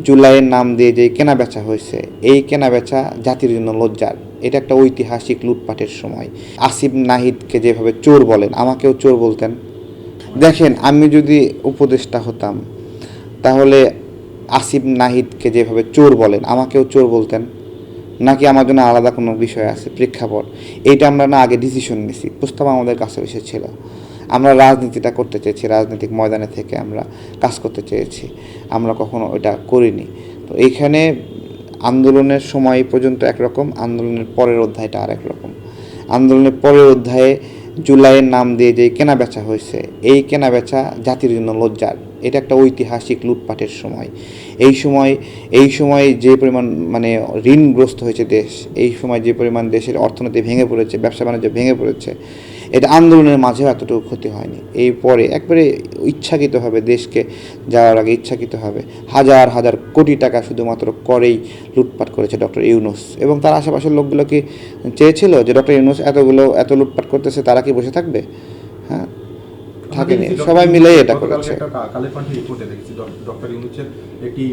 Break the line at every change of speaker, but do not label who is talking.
জুলাইয়ের নাম দিয়ে যে কেনাবেচা হয়েছে, এই কেনাবেচা জাতির জন্য লজ্জার। এটা একটা ঐতিহাসিক লুটপাটের সময়। আসিফ নাহিদকে যেভাবে চোর বলেন, আমাকেও চোর বলতেন। দেখেন, আমি যদি উপদেষ্টা হতাম তাহলে আসিফ নাহিদকে যেভাবে চোর বলেন, আমাকেও চোর বলতেন, নাকি আমার জন্য আলাদা কোনো বিষয় আছে, প্রেক্ষাপট? এইটা আমরা না আগে ডিসিশন নিছি, প্রস্তাব আমাদের কাছে এসেছিল। আমরা রাজনীতিটা করতে চেয়েছি, রাজনৈতিক ময়দানে থেকে আমরা কাজ করতে চেয়েছি, আমরা কখনো ওইটা করিনি। তো এইখানে আন্দোলনের সময় পর্যন্ত একরকম, আন্দোলনের পরের অধ্যায়টা আর একরকম। আন্দোলনের পরের অধ্যায়ে জুলাইয়ের নাম দিয়ে যে কেনাবেচা হয়েছে, এই কেনাবেচা জাতির জন্য লজ্জার। এটা একটা ঐতিহাসিক লুটপাটের সময়। এই সময় যে পরিমাণ মানে ঋণগ্রস্ত হয়েছে দেশ, এই সময় যে পরিমাণ দেশের অর্থনীতি ভেঙে পড়েছে, ব্যবসা বাণিজ্য ভেঙে পড়েছে, এটা আন্দোলনের মাঝেও এতটুকু ক্ষতি হয়নি। এই পরে একবারে ইচ্ছাকৃতভাবে দেশকে যাওয়ার আগে ইচ্ছাকৃতভাবে হাজার হাজার কোটি টাকা শুধুমাত্র করেই লুটপাট করেছে ডক্টর ইউনূস। এবং তার আশেপাশের লোকগুলো কি চেয়েছিল যে ডক্টর ইউনূস এত লুটপাট করতেছে, তারা কি বসে থাকবে? হ্যাঁ, থাকেনি, সবাই মিলেই এটা করেছে।
কালের কণ্ঠে রিপোর্টে দেখেছি ডক্টর ইউনূসের একটি